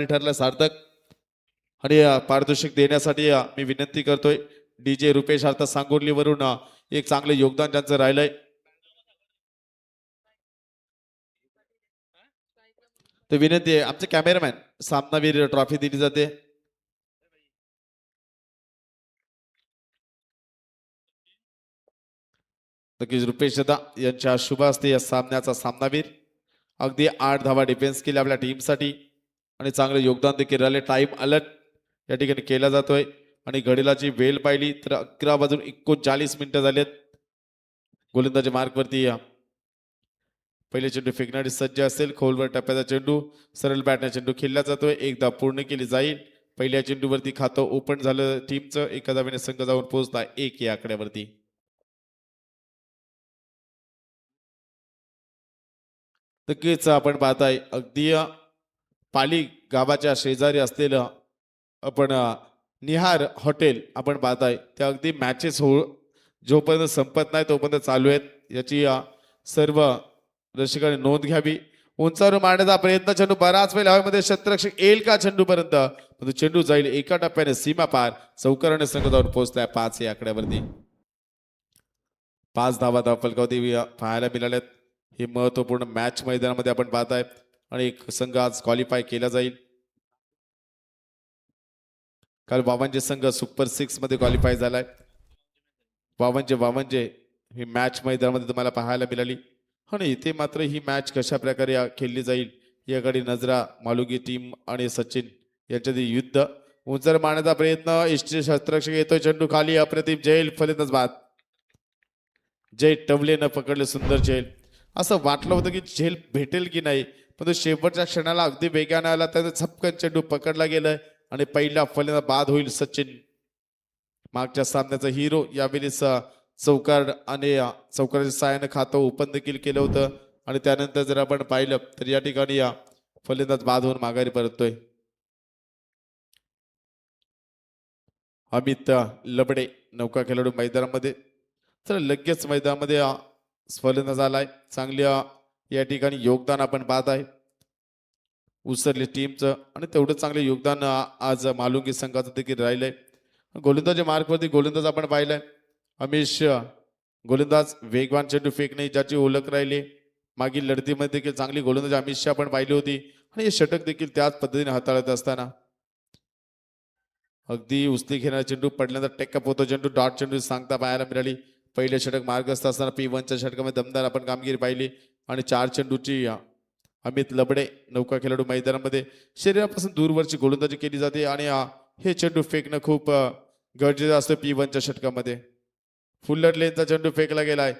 ठरलं सार्थक आणि पारितोषिक देण्यासाठी मी विनंती करतोय डीजे रुपेश अर्थ सांगोर्लीवरून एक चांगले योगदान त्यांचं राहिलंय तर विनंती आहे आमचे कॅमेरामॅन सामनावीर ट्रॉफी दिली जाते नक्कीच रुपेश दादा यांच्या शुभ हस्ते या सामन्याचा सामनावीर अगदी 8 धावा डिफेन्स केले आपल्या टीमसाठी आणि चांगले योगदान देखील राहिले टाइम अलर्ट या ठिकाणी केला जातोय आणि घडीलाची वेळ पाहिली तर 11:39 झालेत गोलंदाजी मार्कवरती या पहिले चेंडू फेकणारी सज्ज असेल खोलवर टप्प्याचा चेंडू सरळ बॅटने चेंडू खेळला जातोय एकदा पूर्ण केली जाईल पहिल्या चेंडूवरती खातं ओपन झालं टीमचं एका धावेने संघ जाऊन पोहोचला 1 या आकड्यावरती नक्कीच आपण पाहताय अगदी पाली गावाच्या शेजारी असलेलं आपण निहार हॉटेल आपण पाहताय त्या अगदी मॅचेस जोपर्यंत संपत नाही तोपर्यंत चालू आहेत याची सर्व रसिकांनी नोंद घ्यावी उंचावर मारण्याचा प्रयत्न चेंडू बराच वेळ हवेमध्ये शतरक्षक येईल का चेंडूपर्यंत परंतु चेंडू जाईल एका टप्प्याने सीमा पार चौकाराने संघ जाऊन पोहोचलाय 5 या आकड्यावरती 5 धावा फलकावती पाहायला मिळाल्यात ही महत्वपूर्ण मॅच मैदानामध्ये आपण पाहताय आणि एक संघ आज क्वालिफाय केला जाईल काल वावंजे संघ सुपर 6 मध्ये क्वालिफाय झालाय वावंजे ही मॅच मैदानामध्ये तुम्हाला पाहायला मिळाली आणि इथे मात्र ही मॅच कशा प्रकारे खेळली जाईल याकडे नजरा मालुगी टीम आणि सचिन यांच्यातील युद्ध उंचर मारण्याचा प्रयत्न इष्ट शस्त्ररक्षक येतोय चेंडू खाली अप्रतिम जैल फलंदाज बाद जय टवलेनं पकडले सुंदर झेल असं वाटलं होतं की झेल भेटेल की नाही पण शेवटच्या क्षणाला अगदी वेगाने आला त्याचा झपकन चेंडू पकडला गेलाय आणि पहिला फलंदाज बाद होईल सचिन मागच्या सामन्याचा हिरो यावेळेस चौकार आणि चौकाराच्या साहाय्याने खातं ओपन देखील केलं होतं आणि त्यानंतर जर आपण पाहिलं तर या ठिकाणी फलंदाज बाद होऊन माघारी परततोय अमित लबडे नौका खेळाडू मैदानामध्ये तर लगेच मैदानामध्ये फलंदाज आलाय चांगल्या या ठिकाणी योगदान आपण पाहत आहे उसरली टीमचं आणि तेवढं चांगलं योगदान आज मालुंगी संघाचं देखील राहिलंय गोलंदाजी मार्कवरती गोलंदाज आपण पाहिलाय अमिश गोलंदाज वेगवान चेंडू फेकणे ज्याची ओळख राहिली मागील लढतीमध्ये देखील चांगली गोलंदाजी अमित आपण पाहिली होती आणि हे षटक देखील त्याच पद्धतीने हाताळत असताना अगदी उस्ती घेणारा चेंडू पडल्यानंतर टेकअप होतो चेंडू डॉट चेंडू सांगता पाहायला मिळाली पहिले षटक मार्गस्थ असताना P1च्या षटकामध्ये दमदार आपण कामगिरी पाहिली आणि 4 चेंडूची अमित लबडे नौका खेळाडू मैदानामध्ये शरीरापासून दूरवरची गोलंदाजी केली जाते आणि हे चेंडू फेकणं खूप गरजेचं असतं P1च्या षटकामध्ये फुल्लर लेनचा चेंडू फेकला गेलाय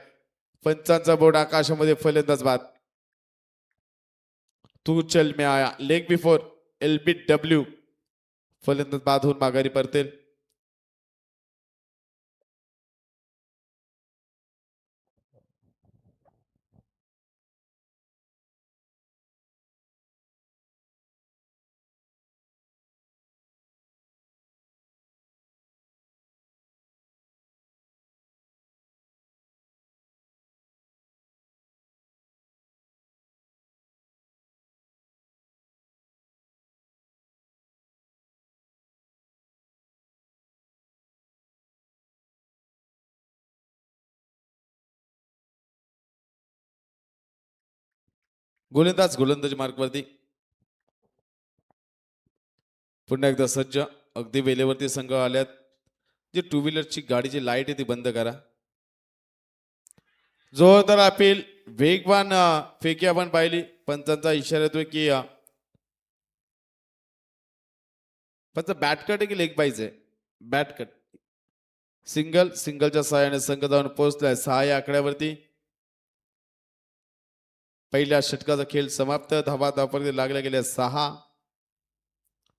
पंचांचा बोर्ड आकाशामध्ये फलंदाज बाद तू चल मी आया लेग बिफोर LBW फलंदाज बाद होऊन माघारी परतेल गोलंदाजी मार्कवरती पुन्हा एकदा सज्ज अगदी वेळेवरती संघ आल्यात जी 2 व्हीलरची गाडीची लाईट आहे ती बंद करा जोरदार अपील वेगवान फेकी आपण पाहिली पंचांचा इशारा येतोय की पंच बॅट कट आहे की लेग पाहिजे बॅट कट सिंगलच्या सहाय्याने संघ जाऊन पोहोचलाय 6 या आकड्यावरती पहिल्या षटकाचा खेळ समाप्त धावा धावपट्टी लागल्या गेल्या 6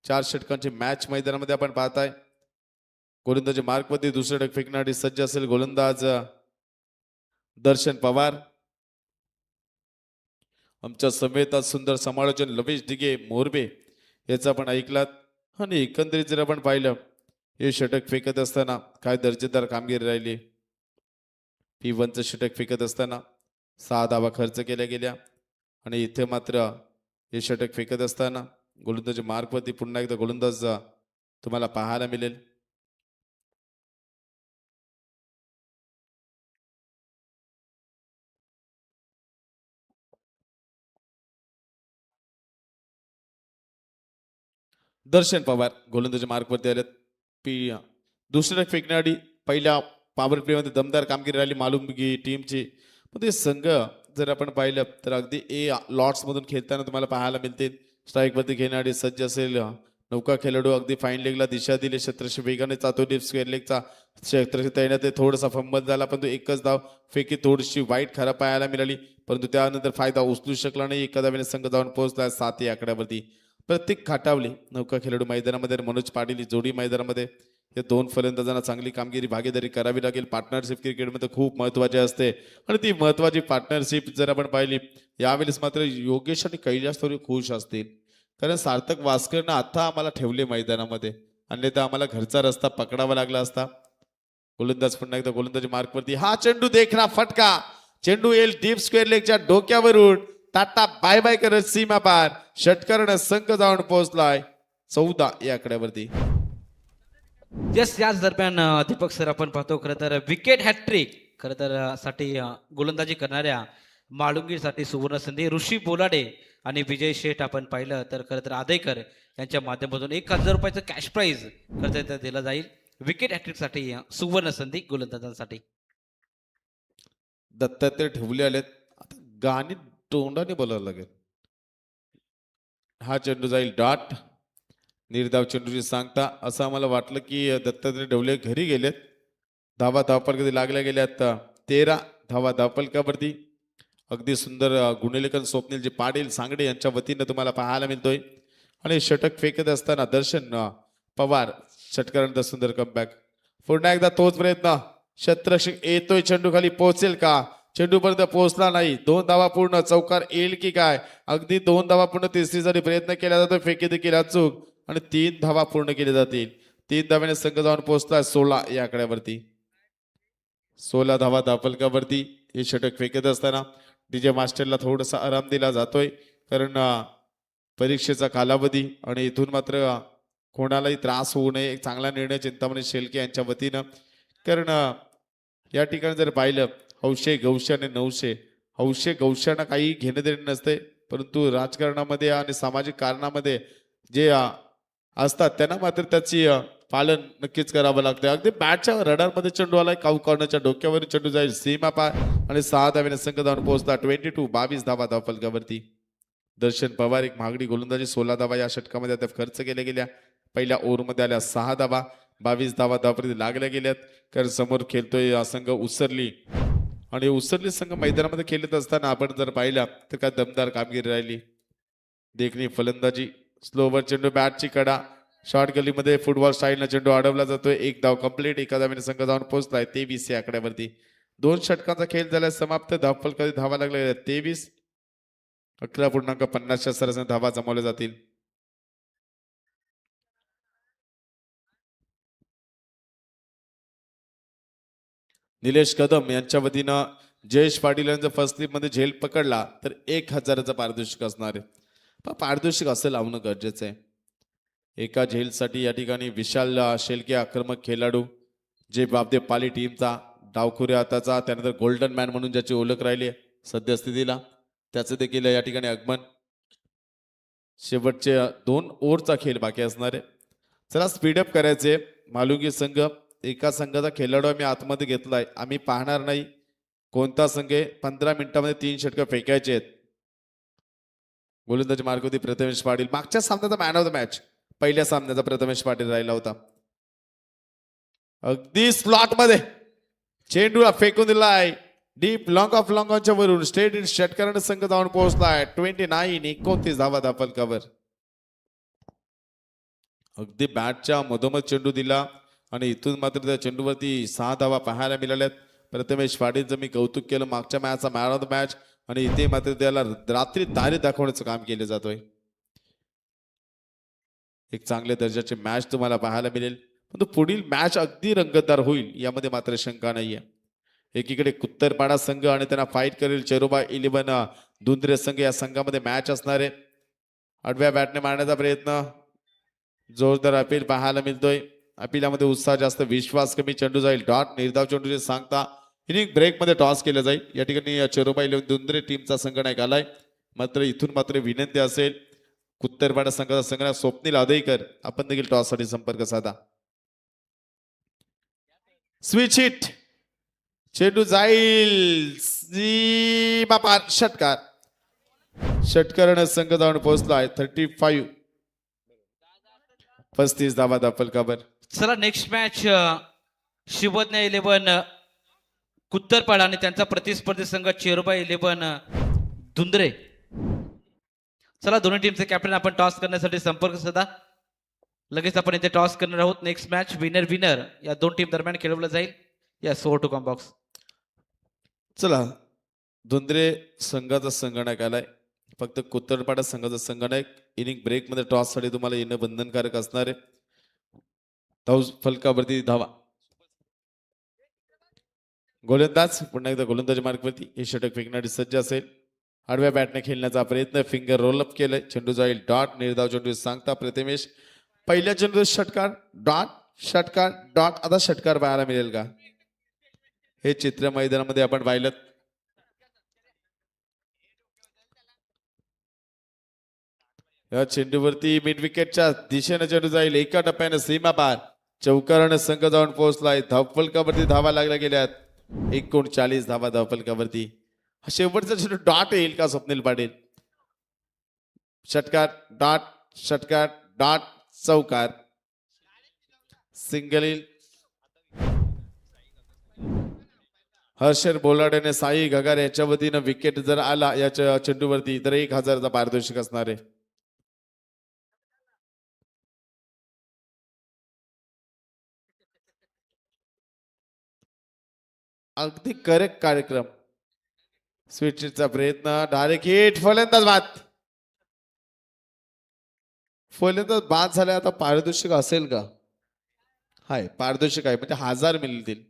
4 षटकांची मॅच मैदानामध्ये आपण पाहताय गोलंदाजी मार्कवरती दुसरे षटक फेकण्यासाठी सज्ज असेल गोलंदाज दर्शन पवार आमच्या समेत सुंदर समालोचन लवेश दिगे मोरबे याचं आपण ऐकलात आणि एकंदरीत जर आपण पाहिलं हे षटक फेकत असताना काय दर्जेदार कामगिरी राहिली P1चं षटक फेकत असताना 6 धावा खर्च केल्या गेल्या आणि इथे मात्र हे षटक फेकत असताना गोलंदाजी मार्कवरती पुन्हा एकदा गोलंदाज तुम्हाला पाहायला मिळेल. दर्शन पवार गोलंदाजी मार्कवरती आलेत. पी दुसऱ्या फेकण्याआधी पहिल्या पॉवर प्लेमध्ये दमदार कामगिरी राहिली मालुंगी टीमची. पण ते संघ जर आपण पाहिलं तर अगदी लॉट्स मधून खेळताना तुम्हाला पाहायला मिळतील. स्ट्राईकवरती घेणारी सज्ज असेल नौका खेळाडू अगदी फाईन लेगला दिशा दिली. क्षेत्रशी वेगाने चातो डीप स्क्वेअर लेगचा क्षेत्रशी तैनात ते थोडासा फंबल झाला पण तो एकच धाव फेकी थोडीशी वाईट खराब पाहायला मिळाली. परंतु त्यानंतर फायदा उचलू शकला नाही. एका धावेने संघ जाऊन पोहोचला 7 या आकड्यावरती. प्रत्येक खाटावली नौका खेळाडू मैदानामध्ये मनोज पाटील जोडी मैदानामध्ये या दोन फलंदाजांना चांगली कामगिरी भागीदारी करावी लागेल. पार्टनरशिप क्रिकेटमध्ये खूप महत्वाची असते आणि ती महत्वाची पार्टनरशिप जर आपण पाहिली यावेळेस मात्र योगेश आणि कैलास थोडी खुश असतील. कारण सार्थक वास्करनं आता आम्हाला ठेवले मैदानामध्ये अन्यथा आम्हाला घरचा रस्ता पकडावा लागला असता. गोलंदाज पुन्हा एकदा गोलंदाजी मार्कवरती हा चेंडू देखना फटका. चेंडू येईल डीप स्क्वेअर लेगच्या डोक्यावरून. टाटा बाय बाय करत सीमा पार. षटकर्ण संघ जाऊन पोहोचलाय 14 या आकड्यावरती. याच दरम्यान दीपक सर आपण पाहतो खरं तर विकेट हॅट्रिक खरं तर साठी गोलंदाजी करणाऱ्या माळुंगीसाठी सुवर्ण संधी ऋषी बोलाडे आणि विजय शेठ आपण पाहिलं तर खरं तर आदेकर यांच्या माध्यमातून 1000 रुपयाचं कॅश प्राईज खरं तर दिलं जाईल. विकेट हॅट्रिकसाठी सुवर्ण संधी गोलंदाजांसाठी. दत्तात्रय ठेवले आलेत. आता गाणी तोंडाने बोलावं लागेल. हा चेंडू जाईल डॉट. निर्धाव चेंडूची सांगता असं आम्हाला वाटलं की दत्तात्रय ढवले घरी गेलेत. धावा धावपलकावरती लागल्या गेल्यात 13 धावा धावपलकावरती. अगदी सुंदर गुणलेखन स्वप्नीलजी पाटील सांगडे यांच्या वतीनं तुम्हाला पाहायला मिळतोय. आणि षटक फेकत असताना दर्शन पवार षटकारानंतर सुंदर कमबॅक. पुन्हा एकदा तोच प्रयत्न. क्षेत्ररक्षक येतोय चेंडू खाली पोहोचेल का. चेंडूपर्यंत पोहोचला नाही. 2 धावा पूर्ण. चौकार येईल की काय. अगदी 2 धावा पूर्ण तिसरीसाठी प्रयत्न केला जातो. फेकी देखील अचूक आणि 3 धावा पूर्ण केले जातील. 3 धाव्याने संघ जाऊन पोहोचला 16 या आकड्यावरती. 16 धावा धावपलकावरती. हे षटक फेकत असताना डीजे मास्टरला थोडासा आराम दिला जातोय कारण परीक्षेचा कालावधी आणि इथून मात्र कोणालाही त्रास होऊ नये एक चांगला निर्णय चिंतामणी शेळके यांच्या वतीनं. कारण या ठिकाणी जर पाहिलं हौशे गौशे आणि नवशे. हौशे गौशांना काही घेणं देणं नसते परंतु राजकारणामध्ये आणि सामाजिक कारणामध्ये जे असतात त्यांना मात्र त्याची पालन नक्कीच करावं लागतं. अगदी बॅटच्या रडारमध्ये चेंडू आलाय. काऊ कॉर्नरच्या डोक्यावर चेंडू जाईल सीमा पार आणि 6 धावेने संघ जाऊन पोहोचला 22 धावा धावपलकावरती. दर्शन पवार एक महागडी गोलंदाजी 16 धावा या षटकामध्ये आता खर्च केल्या गेल्या. पहिल्या ओव्हरमध्ये आल्या 6 धावा. 22 धावा धावपलकावरती लागल्या गेल्यात. कारण समोर खेळतोय संघ उसरली आणि उसरली संघ मैदानामध्ये खेळत असताना आपण जर पाहिला तर काय दमदार कामगिरी राहिली. देखणी फलंदाजी स्लोवर चेंडू बॅटची कडा शॉर्ट गलीमध्ये फुटबॉल स्टाईलनं चेंडू अडवला जातोय. 1 धाव कंप्लीट. एका धावेने संघ जाऊन पोहोचलाय 23 या आकड्यावरती. 2 षटकांचा खेळ झाला समाप्त. धावपलकावरती धावा लागल्या 23. 11.50 सरासरी धावा जमवल्या जातील. निलेश कदम यांच्या वतीनं जयेश पाटील यांचा फर्स्ट स्लिप मध्ये झेल पकडला तर 1000चं पारितोषिक असणार आहे. पण पारितोषिक असं लावणं गरजेचं आहे. एका झेलसाठी या ठिकाणी विशाल शेलके आक्रमक खेळाडू जे बाबदेव पाली टीमचा डावखुरे हाताचा त्यानंतर गोल्डन मॅन म्हणून ज्याची ओळख राहिली सद्यस्थितीला त्याचं देखील या ठिकाणी आगमन. शेवटचे 2 ओव्हरचा खेळ बाकी असणार आहे. चला स्पीडअप करायचे. मालुंगी संघ एका संघाचा खेळाडू आम्ही आतमध्ये घेतलाय. आम्ही पाहणार नाही कोणता संघ 15 मिनिटांमध्ये 3 षटकं फेकायचे आहेत. गोलंदाजी मार्गवरती प्रथमेश पाटील मागच्या सामन्याचा मॅन ऑफ द मॅच पहिल्या सामन्याचा प्रथमेश पाटील राहिला होता. अगदी स्लॉट मध्ये चेंडूला फेकून दिलाय डीप लॉंग ऑफ लॉंग ऑनच्या वरून स्ट्रेट इन षटकाराने संघ जाऊन पोहोचलाय 29 धावा धावपलकावर. अगदी बॅटच्या मधोमध चेंडू दिला आणि इथून मात्र त्या चेंडूवरती 6 धावा पाहायला मिळाल्यात. प्रथमेश पाटीलचं मी कौतुक केलं मागच्या मॅचचा मॅन ऑफ द मॅच आणि इथे मात्र त्याला रात्री दारी दाखवण्याचं काम केलं जातोय. एक चांगल्या दर्जाची मॅच तुम्हाला पाहायला मिळेल पण पुढील मॅच अगदी रंगतदार होईल यामध्ये मात्र शंका नाहीये. एकीकडे कुत्तरपाडा संघ आणि त्यांना फाईट करेल चेरोबा 11 दुंद्रे संघ या संघामध्ये मॅच असणार आहे. आडव्या बॅटने मारण्याचा प्रयत्न, जोरदार अपील पाहायला मिळतोय. अपिलामध्ये उत्साह जास्त, विश्वास कमी. चेंडू जाईल डॉट. निर्धाव चेंडूचे सांगता इनिंग ब्रेक मध्ये टॉस केलं जाईल. या ठिकाणी चेरोबाई दुंद्रे टीमचा संघनायक आलाय. मात्र इथून मात्र विनंती असेल, कुत्तरपाडा संघाचा संघनायक स्वप्नील आदेकर, आपण देखील टॉस साठी संपर्क साधा. Switch hit. चेंडू जाईल सीमा पार. षटकार. षटकाराने संघ जाऊन पोहोचलाय 35. 35 धावा फलकावर. चला नेक्स्ट मॅच शिवज्ञ 11 कुत्तरपाडा आणि त्यांचा प्रतिस्पर्धी संघ चेरुबाई 11 धुंद्रे. चला दोन्ही टीमचे कॅप्टन आपण टॉस करण्यासाठी संपर्क साधा. लगेच आपण इथे टॉस करणार आहोत. नेक्स्ट मॅच विनर विनर या दोन टीम दरम्यान खेळवलं जाईल. या सोर टू कॉम बॉक्स. चला, धुंद्रे संघाचा संघनायक आलाय. फक्त कुत्तरपाडा संघाचा संघनायक इनिंग ब्रेक मध्ये टॉस साठी तुम्हाला येणं बंधनकारक असणार आहे. धाव फलकावरती धावा. गोलंदाज पुन्हा एकदा गोलंदाज मार्कवरती. हे षटक फेकण्यासाठी सज्ज असेल. आडव्या बॅटने खेळण्याचा प्रयत्न, फिंगर रोलअप केलंय. चेंडू जाईल डॉट. निर्धाव चेंडू सांगता प्रथमेश. पहिल्या चेंडू षटकार डॉट. षटकार डॉट. आता षटकार पाहायला मिळेल का? हे चित्र मैदानामध्ये आपण पाहिलं. या चेंडूवरती मिड विकेटच्या दिशेने चेंडू जाईल. एका टप्प्याने सीमा पार. चौकाराने संघ जाऊन पोहोचलाय. धावफलकावरती धावा लागल्या गेल्यात. 39 धावा धावफलकावरती. हा शेवटचा चेंडू डॉट येईल का स्वप्नील पाटील? षटकार डॉट. षटकार डॉट. चौकार. सिंगल येईल. हर्षर बोलाड्याने साई घगार याच्या वतीनं विकेट जर आला या चेंडूवरती तर 1000चा पारितोषिक असणार आहे. अगदी करेक्ट कार्यक्रम. स्विचचा प्रयत्न, डायरेक्ट हिट. फलंदाज बाद. फलंदाज बाद झाला. आता पारितोषिक असेल का? हाय, पारितोषिक आहे, म्हणजे 1000 मिळतील.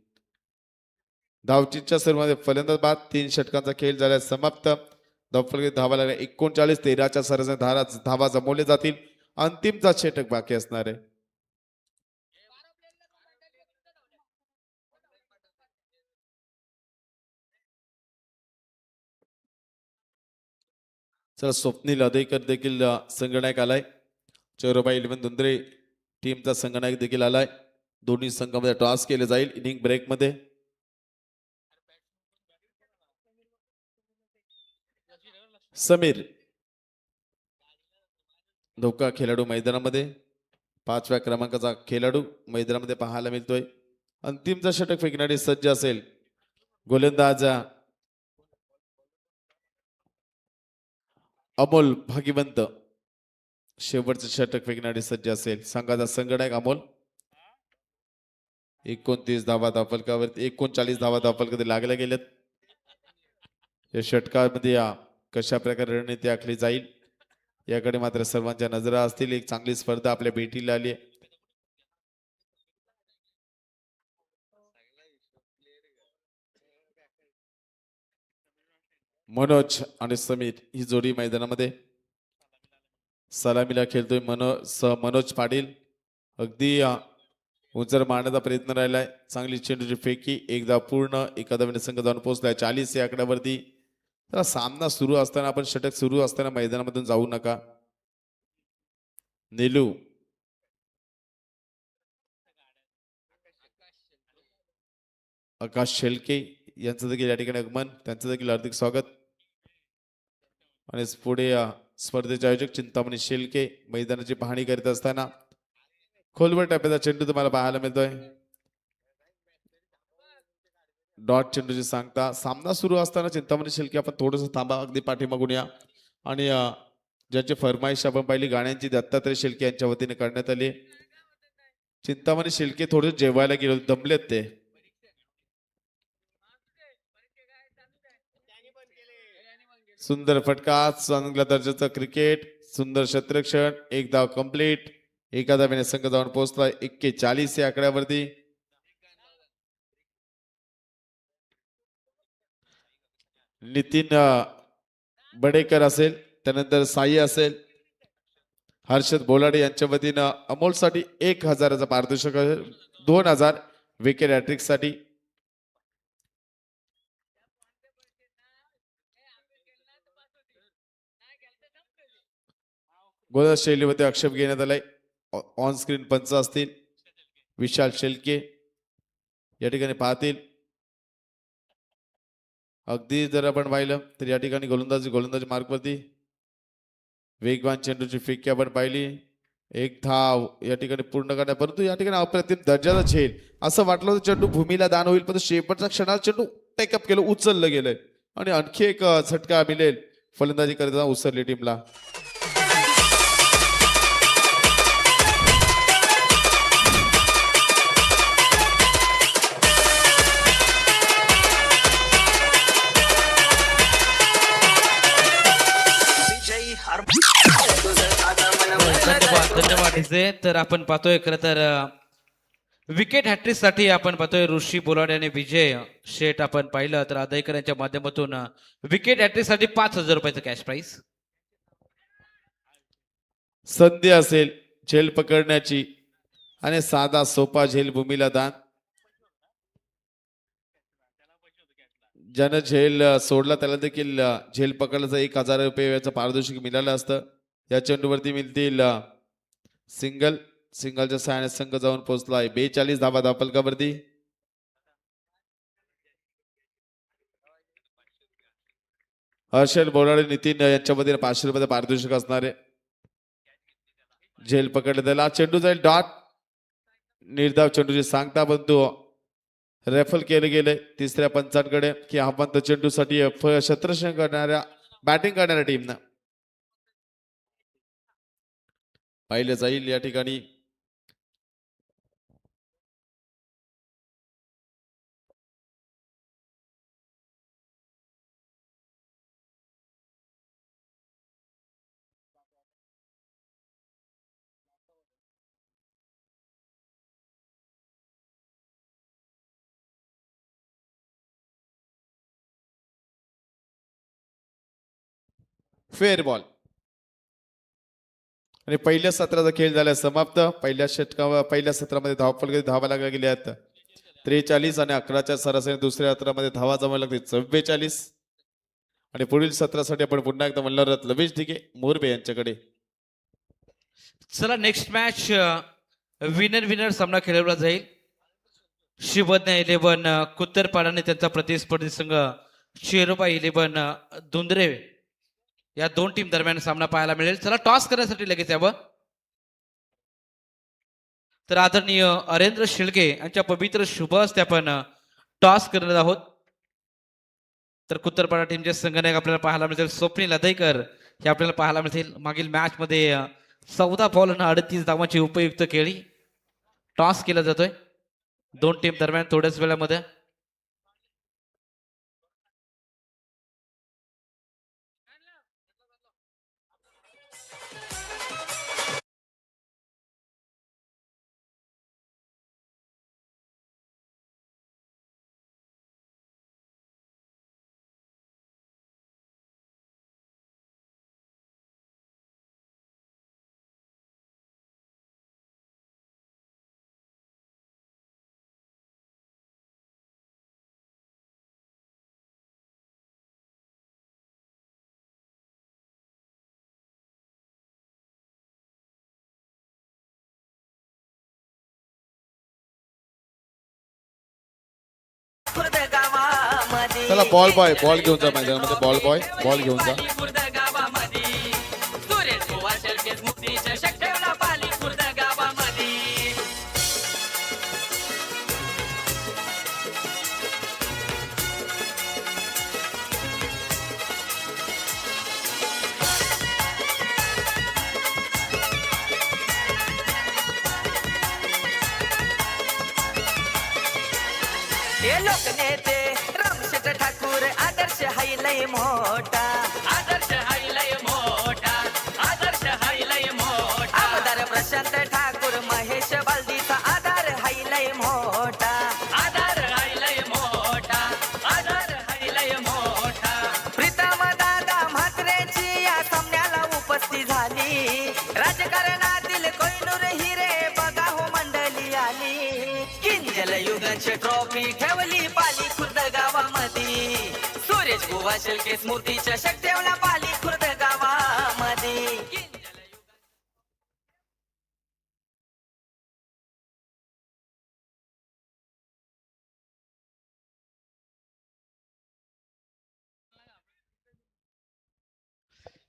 धावचीच्या सर्वांमध्ये फलंदाज बाद. 3 षटकांचा खेळ झाला समाप्त. धावफलकात धावा लागल्या 39-13च्या सरासरी धावा जमवले जातील. अंतिमचा षटक बाकी असणार आहे. चला, स्वप्नील अदेकर देखील संघनायक आलाय. चेरोबाई 11 धुंद्रे टीमचा संघनायक देखील आलाय. दोन्ही संघामध्ये टॉस केले जाईल इनिंग ब्रेक मध्ये. समीर धोका खेळाडू मैदानामध्ये, 5व्या क्रमांकाचा खेळाडू मैदानामध्ये पाहायला मिळतोय. अंतिमचा षटक फेकण्यासाठी सज्ज असेल. गोलंदाज अमोल भागीवंत शेवटचं षटक फेकण्यासाठी सज्ज असेल. संघाचा संघनायक अमोल. 29 धावा धावफलकावरती. 39 धावा धावफलकावरती लागल्या गेल्यात. या षटकामध्ये कशा प्रकारे रणनीती आखली जाईल याकडे मात्र सर्वांच्या नजरा असतील. एक चांगली स्पर्धा आपल्या भेटीला आली आहे. मनोज आणि समीर ही जोडी मैदानामध्ये सलामीला खेळतोय. मनोज पाटील अगदी उंचर मारण्याचा प्रयत्न राहिलाय. चांगली चेंडूची फेकी. एकदा पूर्ण. एका धावेने संघ जाऊन पोहोचलाय 40 या आकड्यावरती. तर सामना सुरू असताना, आपण षटक सुरू असताना मैदानामधून जाऊ नका. नीलू आकाश शेलके यांचं देखील या ठिकाणी आगमन. त्यांचं देखील हार्दिक स्वागत. आणि पुढे स्पर्धेचे आयोजक चिंतामणी शेलके मैदानाची पाहणी करीत असताना खोलवर टप्प्याचा चेंडू तुम्हाला पाहायला मिळतोय. डॉट चेंडूची सांगता. सामना सुरू असताना चिंतामणी शेलके आपण थोडंसं थांबा, अगदी पाठीमागून या. आणि ज्यांची फरमाईश आपण पाहिली गाण्यांची दत्तात्रय शेलके यांच्या वतीने करण्यात आली. चिंतामणी शेलके थोडे जेवायला गेले, दमलेत ते. सुंदर फटका, चांगल्या दर्जाचं क्रिकेट, सुंदर क्षेत्ररक्षण. एक धाव कंप्लीट. एका धावेने संघ जाऊन पोहोचला 41 या आकड्यावरती. नितीन बडेकर असेल, त्यानंतर साई असेल, हर्षद बोलाडे यांच्या वतीनं अमोलसाठी 1,000चं पारितोषिक आहे. 2,000 विकेट हॅट्रिक साठी. गोलंदाज शैलीमध्ये आक्षेप घेण्यात आलाय. ऑन स्क्रीन पंच असतील विशाल शेलके या ठिकाणी पाहतील. अगदी जर आपण पाहिलं तर या ठिकाणी गोलंदाजी मार्कवरती वेगवान चेंडूची फिक्की आपण पाहिली. एक धाव या ठिकाणी पूर्ण करण्या, परंतु या ठिकाणी अप्रतिम दर्जाचा झेल. असं वाटलं होतं चेंडू भूमीला दान होईल, परंतु शेवटच्या क्षणात चेंडू टेकअप केलं, उचललं गेलंय आणि आणखी एक झटका मिळेल फलंदाजी करताना उसरली टीमला. धन्यवाद इसे. तर आपण पाहतोय खरं तर विकेट हॅट्रिक साठी आपण पाहतोय ऋषी बोलाडे आणि विजय शेठ. आपण पाहिलं तर आदयकर यांच्या माध्यमातून विकेट हॅट्रिक साठी 5,000 रुपयाचं कॅश प्राइस. संधी असेल झेल पकडण्याची आणि साधा सोपा झेल भूमीला दान. ज्यानं झेल सोडला त्याला देखील झेल पकडल्याचं 1,000 रुपये पारितोषिक मिळालं असतं. या चेंडूवरती मिळतील सिंगलच्या सहाय्याने संघ जाऊन पोहोचलाय 42 धावा धावफलकावरती. हर्षल बोराडे नितीन यांच्या वतीने 500 रुपये पारितोषिक असणार आहे. झेल पकडले त्याला चेंडू जाईल डॉट. निर्धाव चेंडूची सांगता बंधू रेफल केले गेले तिसऱ्या पंचांकडे की हा पंत चेंडूसाठी क्षेत्ररक्षण करणाऱ्या बॅटिंग करणाऱ्या टीमनं पाहिलं जाईल. या ठिकाणी फेअर बॉल आणि पहिल्या सत्राचा खेळ झाला समाप्त. पहिल्या सत्रामध्ये धावफलक धावा लागल्या गेल्या आहेत 43 आणि 11च्या सरासरी. दुसऱ्या सत्रामध्ये धावा जमा लागते 44 आणि पुढील सत्रासाठी आपण पुन्हा एकदा म्हणणार लवेश ढिगे मोरबे यांच्याकडे. चला नेक्स्ट मॅच विनर सामना खेळवला जाईल. शिवज्ञ 11 कुत्तरपाड आणि त्यांचा प्रतिस्पर्धी संघ शेरोबा 11 धुंद्रे या दोन टीम दरम्यान सामना पाहायला मिळेल. चला टॉस करण्यासाठी लगेच यावं. तर आदरणीय अरेंद्र शिळके यांच्या पवित्र शुभ हस्ते आपण टॉस करणार आहोत. तर कुत्तरपाडा टीमचे संघनायक आपल्याला पाहायला मिळतील स्वप्नील अदयकर हे आपल्याला पाहायला मिळतील. मागील मॅच मध्ये 14 बॉल आणि 38 धावांची उपयुक्त खेळी. टॉस केला जातोय दोन टीम दरम्यान थोड्याच वेळामध्ये. चला बॉल घेऊन जा मैदानामध्ये. बॉल घेऊन जा. लोकनेते रामशेठ ठाकूर आदर्श हायलय मोठा. आमदार प्रशांत ठाकूर महेश बालदीचा आधार हायलय मोठा. प्रीतम दादा म्हात्रेची या सामन्याला उपस्थित झाली. राजकारण मैदानाची ट्रॉफी ठेवली पाली खुर्द गावामध्ये सुरेश बुवा शेळके स्मृती चषक ठेवला पाली खुर्द गावामध्ये.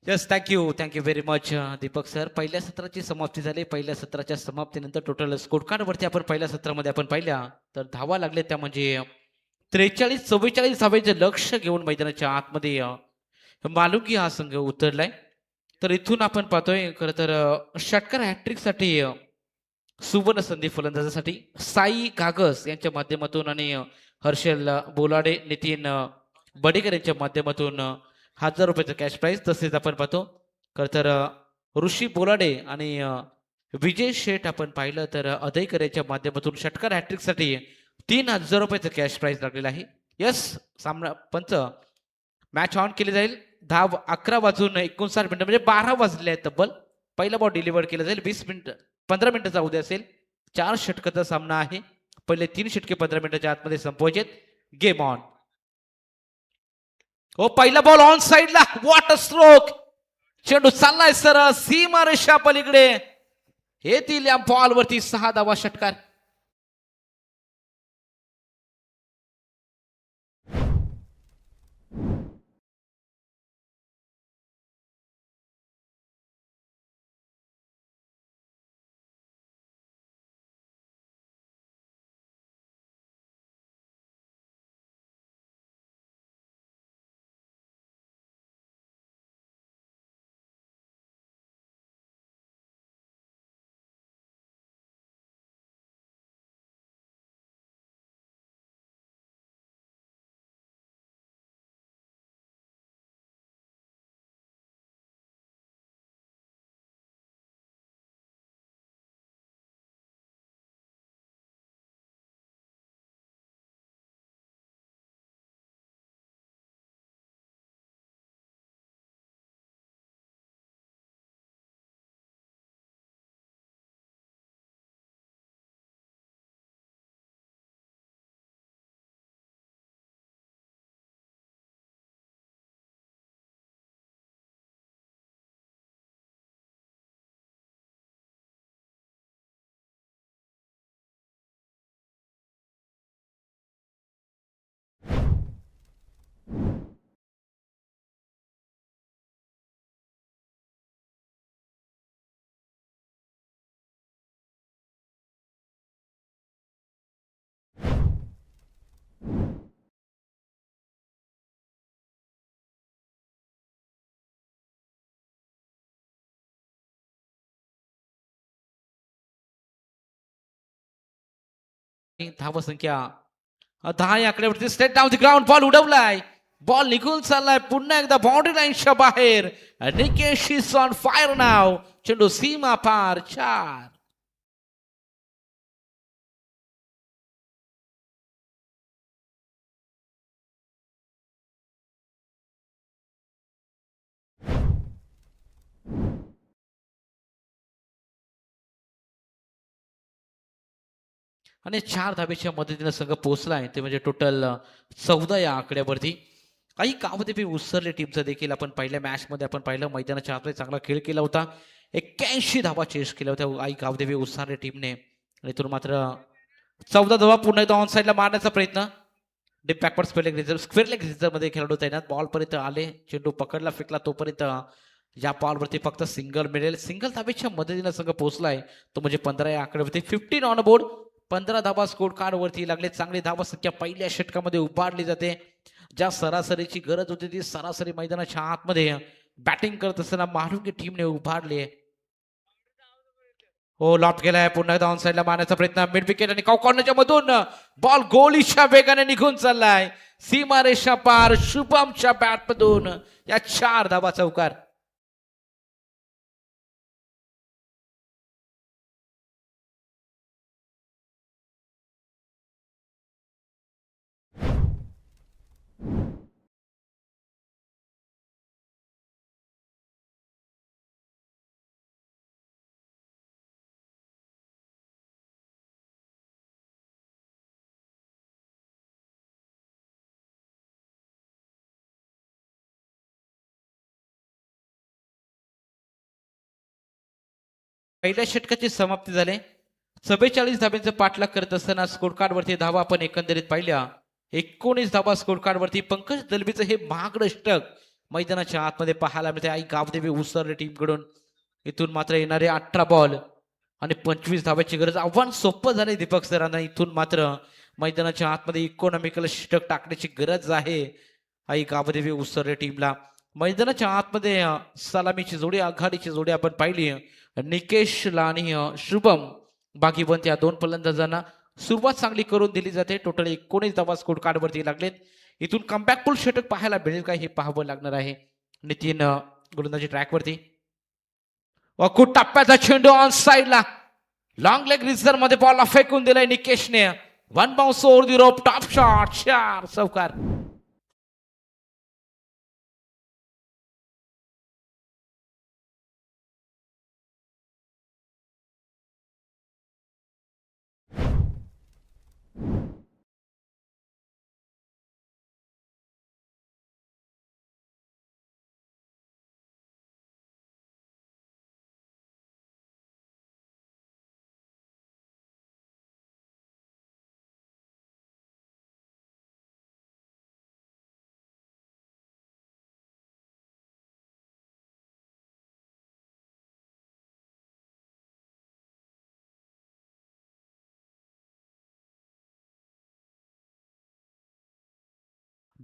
Yes thank you very much Deepak sir. पहिल्या सत्राची समाप्ती झाली. पहिल्या सत्राच्या समाप्तीनंतर टोटल स्कोर कार्ड वरती आपण पहिल्या सत्रामध्ये आपण पाहिल्या तर धावा लागले त्या म्हणजे 43-44 धावेचे लक्ष घेऊन मैदानाच्या आतमध्ये मालुंगी हा संघ उतरलाय. तर इथून आपण पाहतोय खरं तर षटकार हॅट्रिकसाठी सुवर्ण संधी फलंदाजासाठी साई घागस यांच्या माध्यमातून आणि हर्षल बोलाडे नितीन बडेकर यांच्या माध्यमातून 1000 रुपयाचं कॅश प्राईज. तसेच आपण पाहतो खरं तर ऋषी बोलाडे आणि विजय शेठ आपण पाहिलं तर अदयकर यांच्या माध्यमातून षटकार हॅट्रिकसाठी 3000 रुपयाचं कॅश प्राईज लागलेलं आहे. यस सामना पंच मॅच ऑन केली जाईल. धाव 11:59 मिनिटं म्हणजे 12 वाजले आहेत तब्बल. पहिला बॉल डिलिव्हर केला जाईल. 15 मिनिटाचा उद्या असेल. 4 षटकाचा सामना आहे. पहिले 3 षटके 15 मिनिटाच्या आतमध्ये संपवायचे. Game on. हो पहिला बॉल ऑन साइडला. What a stroke. चेंडू चाललाय सरळ सीमा रेषा पलीकडे. येतील या बॉल वरती 6 धावा षटकार. धाव संख्या 10 या आकड्यावरती straight down the ground ball उडवलाय. बॉल निघून चाललाय पुन्हा एकदा बाउंड्री लाईनच्या बाहेर. Nikesh is on fire now. चेंडू सीमा पार 4. आणि 4 धावेच्या मदतीने संघ पोहोचलाय ते म्हणजे टोटल 14 या आकड्यावरती. काही कावदेवी उसरले टीमचा देखील आपण पहिल्या मॅच मध्ये आपण पाहिलं मैदानाच्या आतमध्ये चांगला खेळ केला होता. 81 धावा चेस केल्या होत्या आई कावदेवी उसरले टीमने. आणि इथून मात्र 14 धावा पुन्हा एकदा ऑन साइडला मारण्याचा प्रयत्न. Deep backward square leg reserve मध्ये खेळाडू तैनात. बॉल पर्यंत आले. चेंडू पकडला फेकला तोपर्यंत या बॉलवरती फक्त सिंगल मिळेल. सिंगल धावेच्या मदतीने संघ पोहोचलाय तो म्हणजे 15 या आकड्यावरती. 15 ऑन बोर्ड. 15 धावा स्कोर कार्ड वरती लागले. चांगली धावा संख्या पहिल्या षटकामध्ये उभारली जाते. ज्या सरासरीची गरज होती ती सरासरी मैदानाच्या आतमध्ये बॅटिंग करत असताना मालुंगी टीमने उभारली. हो लॉप केलाय. पुन्हा एकदा ऑन साइडला मारण्याचा प्रयत्न. मिड विकेट आणि कॉर्नरच्या मधून बॉल गोलीच्या वेगाने निघून चाललाय. सीमारेषा पार. शुभमच्या बॅट मधून या 4 धावा चौकार. पहिल्या षटकाची समाप्ती झाली. 44 धाब्यांचा पाठलाग करत असताना स्कोर कार्ड वरती धावा आपण एकंदरीत पाहिल्या. 19 धावा स्कोर कार्ड वरती. पंकज दलबीचं हे महागडं षटक मैदानाच्या आतमध्ये पाहायला मिळते. आई गावदेवी उसरले टीम कडून. इथून मात्र येणारे 18 बॉल आणि 25 धाब्याची गरज. आव्हान सोपं झाले दीपक सरांना. इथून मात्र मैदानाच्या आतमध्ये इकॉनॉमिकल षटक टाकण्याची गरज आहे आई गावदेवी उसरले टीमला. मैदानाच्या आतमध्ये सलामीची जोडी, आघाडीची जोडी आपण पाहिली. निकेशला आणि शुभम बाकीवंत या दोन फलंदाजांना सुरुवात चांगली करून दिली जाते. टोटल 19 धावा स्कोर कार्ड वरती लागलेत. इथून कमबॅकफुल षटक पाहायला मिळेल काय हे पाहावं लागणार आहे. नितीन गोलंदाजी ट्रॅक वरती. खूप टप्प्याचा चेंडू ऑन साइडला लॉंग लेग रिझर मध्ये बॉल फेकून दिलाय निकेशने. One bounce over the rope. Top shot. 4 चौकार.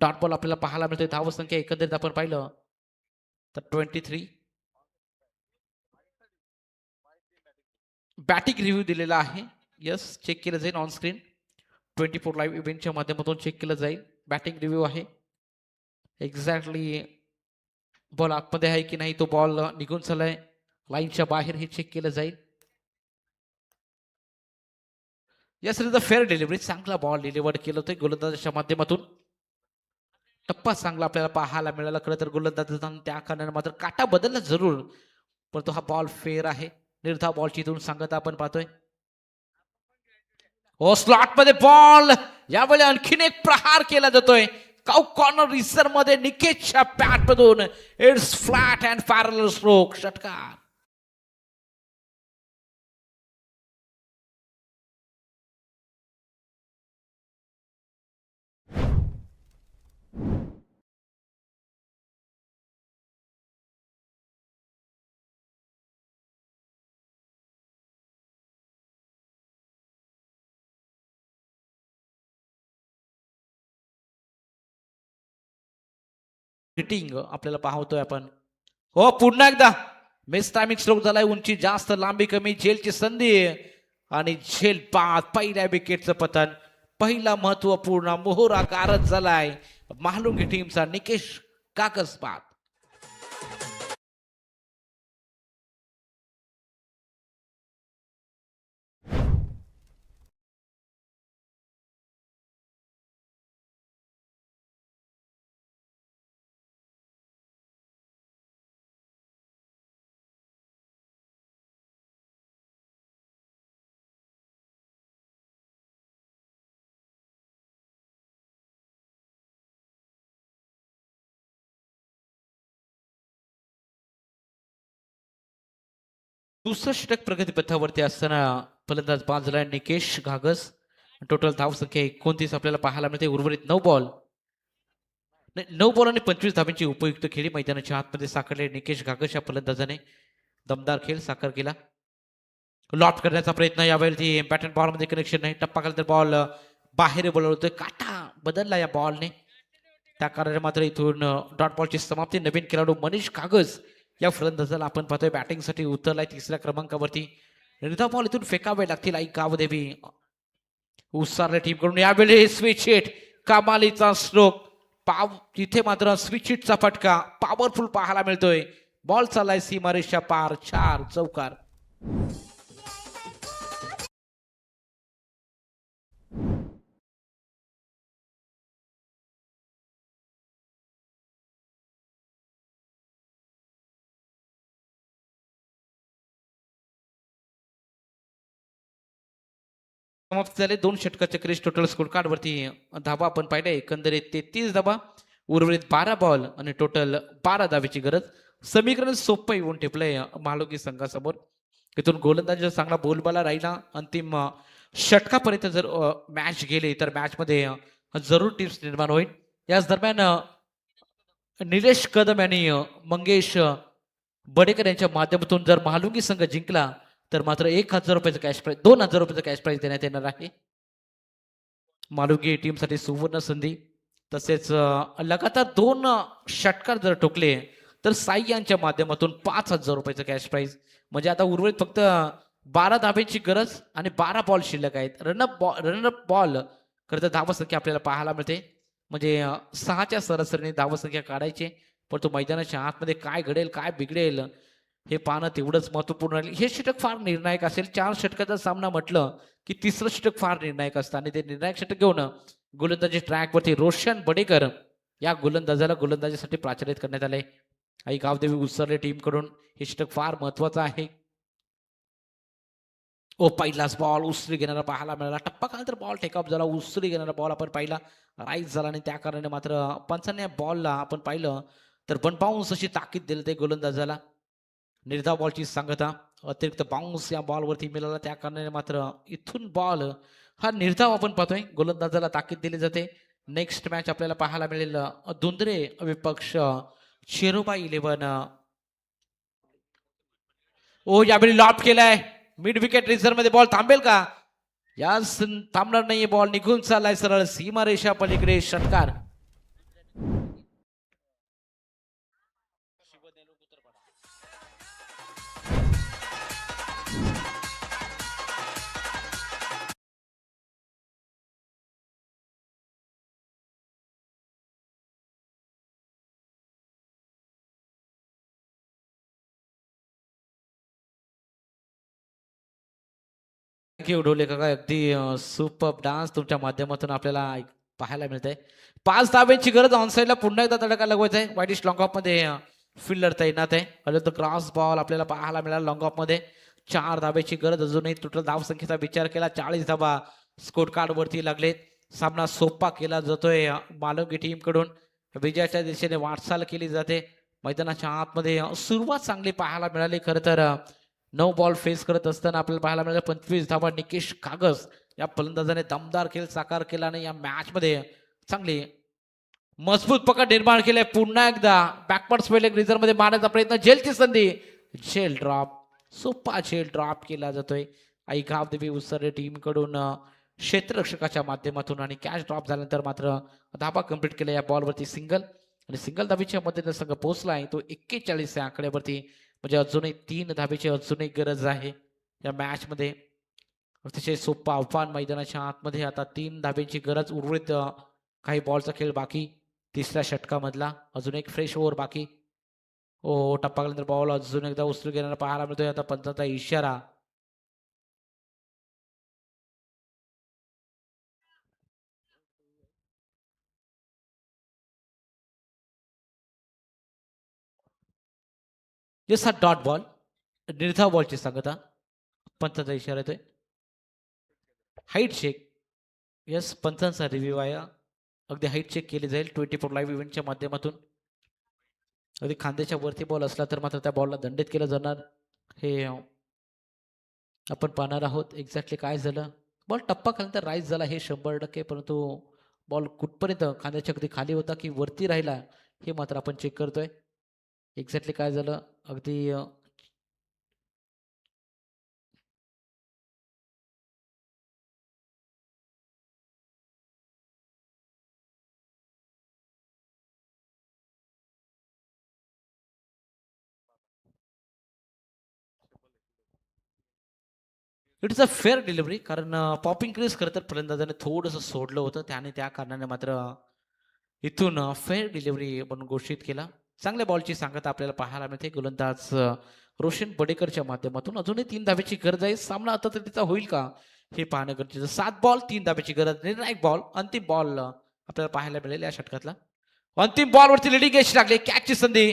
डॉट बॉल आपल्याला पाहायला मिळतोय. धाव संख्या एकंदरीत आपण पाहिलं तर 23. बॅटिंग रिव्ह्यू दिलेला आहे. यस, चेक केलं जाईल ऑन स्क्रीन. 24 लाईव्ह इव्हेंटच्या माध्यमातून चेक केलं जाईल. बॅटिंग रिव्ह्यू आहे. एक्झॅक्टली बॉल आतमध्ये आहे की नाही, तो बॉल निघून चाललाय लाईनच्या बाहेर, हे चेक केलं जाईल. Yes, is a fair delivery. चांगला बॉल डिलिव्हर केलं होतं गोलंदाजाच्या माध्यमातून. टप्पा चांगला आपल्याला पाहायला मिळाला. खरं तर गोलंदाजांना त्या कारणाने मात्र काटा बदलला जरूर, परंतु हा बॉल फेअर आहे. निर्धाव बॉलची इथून सांगत आपण पाहतोय. ओ स्लॉट मध्ये बॉल. यावेळी आणखीन एक प्रहार केला जातोय. काउ कॉर्नर रिसर मध्ये निकेशच्या बॅट मधून. It's flat and parallel stroke. षटकार. हिटिंग आपल्याला पाहतोय आपण. हो, पुन्हा एकदा मिस टायमिंग स्ट्रोक झालाय. उंची जास्त, लांबी कमी. झेलची संधी आणि झेल बाद. पहिल्या विकेटचं पतन. पहिला महत्वपूर्ण मोहरा गारद झालाय महालुंगी टीमचा. निकेश काकस बाद. दुसरं षटक प्रगतीपथावरती असताना फलंदाज बाद झालाय निकेश घागस. टोटल धाव संख्या 29 आपल्याला पाहायला मिळते. उर्वरित 9 बॉल आणि 25 धाब्यांची उपयुक्त खेळी मैदानाच्या आतमध्ये साकारले निकेश घागस या फलंदाजाने. दमदार खेळ साकार केला. लॉट करण्याचा प्रयत्न. यावेळी बॅट अँड बॉल मध्ये कनेक्शन नाही. टप्पा केला तर बॉल बाहेर बोलवतोय. काटा बदलला या बॉलने. त्या कारणाने मात्र इथून डॉट बॉलची समाप्ती. नवीन खेळाडू मनीष कागज या फलंदाजाला आपण पाहतोय बॅटिंगसाठी उतरलाय 3ऱ्या क्रमांकावरती. निर्धाव बॉल इथून फेकावे लागतील आई गावदेवी उसारल्या टीम कडून. यावेळी स्विच हिट. कमालीचा स्ट्रोक. तिथे मात्र स्विच हिटचा फटका पॉवरफुल पाहायला मिळतोय. बॉल चाललाय सीमारेषच्या पार. 4 चौकार. समाप्त झाले 2 षटकाचे क्रेज. टोटल स्कोर कार्ड वरती धावा आपण पाहिल्या एकंदरीत 33 धावा. उर्वरित 12 बॉल आणि टोटल 12 धावेची गरज. समीकरण सोपं येऊन टिपलंय महालोकी संघासमोर. इथून गोलंदाजीचा चांगला बोलबाला राहिला. अंतिम षटकापर्यंत जर मॅच गेली तर मॅचमध्ये जरूर टिप्स निर्माण होईल. याच दरम्यान निलेश कदम यांनी मंगेश बडेकर यांच्या माध्यमातून जर महालुंगी संघ जिंकला तर मात्र 1,000 रुपयाचं कॅश प्राईज, 2,000 रुपयाचं कॅश प्राईज देण्यात येणार आहे. मालुंगी टीमसाठी सुवर्ण संधी. तसेच लगातार 2 षटकार जर ठोकले तर साई यांच्या माध्यमातून 5,000 रुपयाचं कॅश प्राईज. म्हणजे आता उर्वरित फक्त 12 धाब्यांची गरज आणि 12 बॉल शिल्लक आहेत. रनअप बॉल खरं तर धावसंख्या आपल्याला पाहायला मिळते. म्हणजे 6च्या सरासरीने धावसंख्या काढायची. परंतु मैदानाच्या आतमध्ये काय घडेल काय बिघडेल हे पाहणं तेवढंच महत्वपूर्ण राहील. हे षटक फार निर्णायक असेल. 4 षटकाचा सामना म्हटलं की तिसरं षटक फार निर्णायक असतं आणि ते निर्णायक षटक घेऊन गोलंदाजी ट्रॅकवरती रोशन बडेकर या गोलंदाजाला गोलंदाजीसाठी प्राचारित करण्यात आले. आई गावदेवी उसरले टीम कडून हे षटक फार महत्वाचं आहे. पहिलाच बॉल उसरी घेणारा पाहायला मिळाला. टप्पा खाली तर बॉल टेकअप झाला. उसरी घेणारा बॉल आपण पाहिला राईट झाला आणि त्या कारणाने मात्र पंचांनी बॉलला आपण पाहिलं तर वन बाउन्स अशी ताकीद दिली ते गोलंदाजाला. निर्धाव बॉलची सांगता अतिरिक्त बाउन्स या बॉलवरती मिळाला. त्या कारणाने मात्र इथून बॉल हा निर्धाव आपण पाहतोय. गोलंदाजाला ताकीद दिली जाते. नेक्स्ट मॅच आपल्याला पाहायला मिळेल दुंदरे विपक्ष शेरोबा 11. यावेळी लॉप केलाय. मिड विकेट रिझर्व मध्ये बॉल थांबेल का? यास थांबणार नाहीये. बॉल निघून चाललाय सरळ सीमारेषा पलीकडे. षटकार उडवले का काय अगदी सुपर डान्स तुमच्या माध्यमातून आपल्याला पाहायला मिळत आहे. 5 धाब्यांची गरज. ऑनसाईडला पुन्हा एकदा तडका लगवायचा आहे. वाईडिश लॉंग ऑफ मध्ये फिल्डर तैनात आहे. तर क्रॉस बॉल आपल्याला पाहायला मिळाला लॉंग ऑफ मध्ये. 4 धाब्याची गरज. अजूनही टोटल धाव संख्येचा विचार केला 40 धाबा स्कोर कार्ड वरती लागलेत. सामना सोपा केला जातोय मालुंगी टीम कडून. विजयाच्या दिशेने वाटचाल केली जाते. मैदानाच्या आतमध्ये सुरुवात चांगली पाहायला मिळाली. खरं तर 9 बॉल फेस करत असताना आपल्याला पाहायला मिळालं 25 धाबा. निकेश कागज या फलंदाजाने दमदार खेळ साकार केला आणि या मॅच मध्ये चांगली मजबूत पकड निर्माण केले. पुन्हा एकदा बॅकवर्ड स्पेलिंग रिझर्व मध्ये मारण्याचा प्रयत्न. झेलची संधी. झेल ड्रॉप. सोपा झेल ड्रॉप केला जातोय. आई गावदेवी उसरे टीम कडून क्षेत्ररक्षकाच्या माध्यमातून आणि कॅच ड्रॉप झाल्यानंतर मात्र धाबा कंप्लीट केला या बॉलवरती. सिंगल आणि सिंगल धाबीच्या मध्ये संघ पोहोचलाय तो 41 या आकड्यावरती. म्हणजे अजूनही 3 धाबेची अजूनही गरज आहे या मॅच मध्ये. अतिशय सोपा आव्हान मैदानाच्या आतमध्ये. आता 3 धाब्यांची गरज. उर्वरित काही बॉलचा खेळ बाकी. तिसऱ्या षटकामधला अजून एक फ्रेश ओव्हर बाकी. टप्पा गेल्यानंतर बॉल अजून एकदा उचलून घेणारा पाहायला मिळतोय. आता पंचांचा इशारा. हा डॉट बॉल. निर्धाव बॉलची सांगता. पंचांचा इशारा येतोय. Height check. यस पंचांचा रिव्ह्यू आहे. अगदी हाईट चेक केली जाईल 24 लाईव्ह इव्हेंटच्या माध्यमातून. अगदी खांद्याच्या वरती बॉल असला तर मात्र त्या बॉलला दंडित केलं जाणार. हे आपण पाहणार आहोत एक्झॅक्टली काय झालं. बॉल टप्पा खाल्यानंतर राईज झाला हे 100%. परंतु बॉल कुठपर्यंत खांद्याच्या अगदी खाली होता की वरती राहिला हे मात्र आपण चेक करतोय. एक्झॅक्टली काय झालं अगदी it is a fair delivery. कारण पॉपिंग क्रीज खरं तर फलंदाजाने थोडंसं सोडलं होतं. त्याने त्या कारणाने मात्र इथून फेअर डिलिव्हरी म्हणून घोषित केला. चांगल्या बॉलची सांगता आपल्याला पाहायला मिळते. गोलंदाज रोशन बडेकरच्या माध्यमातून. अजूनही 3 धाब्याची गरज आहे. सामना आता तर तिचा होईल का हे पाहणं गरजेचं. 7 बॉल 3 धाब्याची गरज. निर्णायक बॉल. अंतिम बॉल आपल्याला पाहायला मिळेल या षटकातला. अंतिम बॉल वरती लिडिंग एज लागले. कॅचची संधी.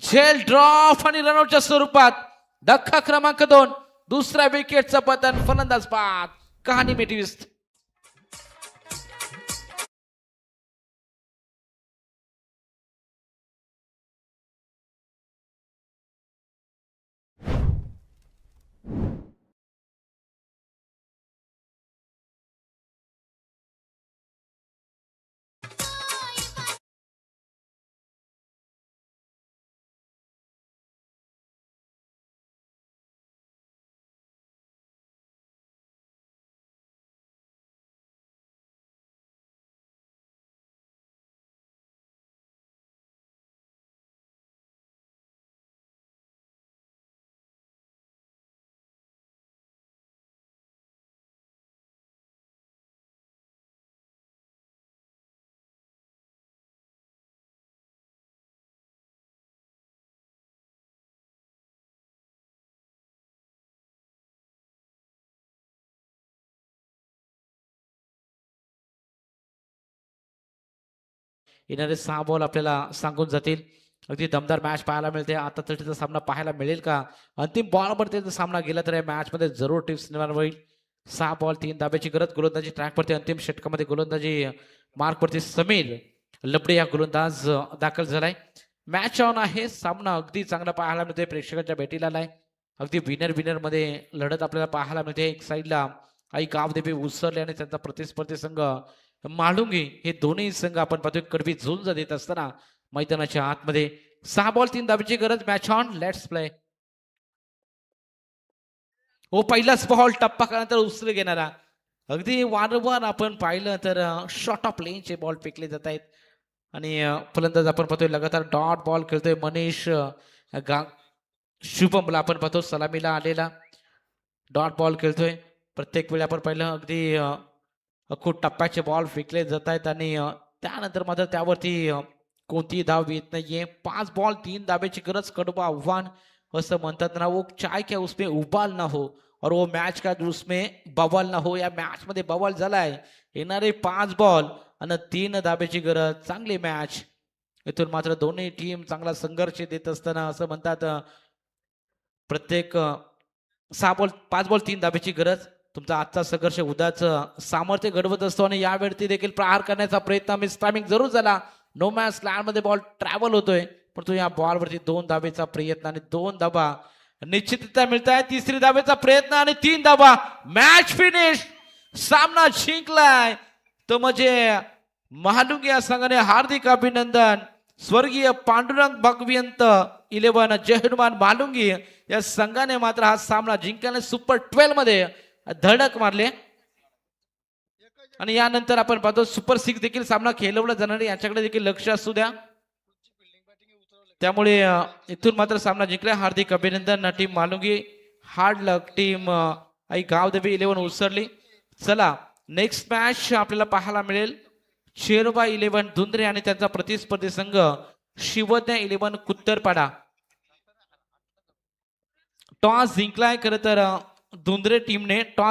झेल ड्रॉप आणि रनआउटच्या स्वरूपात धक्का क्रमांक 2. दुसऱ्या विकेटचं पतन. फलंदाज बाद. कहाणी में ट्विस्ट. येणारे 6 बॉल आपल्याला सांगून जातील. अगदी दमदार मॅच पाहायला मिळते. आता तटीचा सामना पाहायला मिळेल का? अंतिम बॉलवर त्याचा सामना गेला तर या मॅचमध्ये जरूर टिप्स निर्माण होईल. 6 बॉल 3 धाब्याची गरज. गोलंदाजी ट्रॅकवरती अंतिम षटकामध्ये गोलंदाजी मार्कवरती समीर लबडे या गोलंदाज दाखल झालाय. मॅच ऑन आहे. सामना अगदी चांगला पाहायला मिळतोय. प्रेक्षकांच्या भेटीला आलाय. अगदी विनर मध्ये लढत आपल्याला पाहायला मिळते. एक साईडला आई गावदेवी उसरले आणि त्यांचा प्रतिस्पर्धी संघ माळुंगी हे दोन्ही संघ आपण पाहतोय कडवी झुंज देत असताना मैदानाच्या आतमध्ये 6 बॉल 3 धाब्याची गरज. Match on. Let's play. हो, पहिलाच बॉल टप्पा केल्यानंतर उसरे घेणारा. अगदी वारंवार आपण पाहिलं तर शॉर्ट ऑफ लेनचे बॉल फेकले जात आहेत आणि फलंदाज आपण पाहतोय लगातार डॉट बॉल खेळतोय मनीष शुभमला आपण पाहतो सलामीला आलेला डॉट बॉल खेळतोय. प्रत्येक वेळी आपण पाहिलं अगदी खूप टप्प्याचे बॉल फेकले जात आहेत आणि त्यानंतर मात्र त्यावरती कोणतीही धाव येत नाहीये. 5 बॉल 3 धाब्याची गरज. कडवं आव्हान असं म्हणतात ना, वो चाय क्या उसमें उबाल ना हो और वो मैच का उसमें बवाल ना हो. या मॅच मध्ये बवाल झालाय. येणारे 5 बॉल आणि 3 धाब्याची गरज. चांगली मॅच. इथून मात्र दोन्ही टीम चांगला संघर्ष देत असताना असं म्हणतात प्रत्येक 5 बॉल 3 धाब्याची गरज. तुमचा आजचा संघर्ष उद्याचं सामर्थ्य घडवत असतो आणि यावेळी देखील प्रहार करण्याचा प्रयत्न मिस टायमिंग जरूर झाला. नो मॅच लँड मध्ये बॉल ट्रॅव्हल होतोय पण तो या बॉलवरती 2 धाब्याचा प्रयत्न आणि 2 धाबा निश्चितरित्या मिळत आहे. 3री धाब्याचा प्रयत्न आणि 3 धाबा. Match finish. सामना जिंकलाय तो म्हणजे महालुंगी या संघाने. हार्दिक अभिनंदन. स्वर्गीय पांडुरंग भगवंत 11 जय हनुमान महालुंगी या संघाने मात्र हा सामना जिंकल्याने सुपर 12 मध्ये धडक मारले आणि यानंतर आपण पाहतो सुपर 6 देखील सामना खेळवला जाणार आहे. याच्याकडे देखील लक्ष असू द्या. त्यामुळे इथून मात्र सामना जिंकला. हार्दिक अभिनंदन टीम मालुंगी. हार्ड लक टीम आई गावदेवी 11 उसरली. चला नेक्स्ट मॅच आपल्याला पाहायला मिळेल. शेरबा 11 धुंद्रे आणि त्यांचा प्रतिस्पर्धी संघ शिवज्ञ 11 कुत्तरपाडा. टॉस जिंकलाय खरं तर धुंद्रे टीमने. टॉस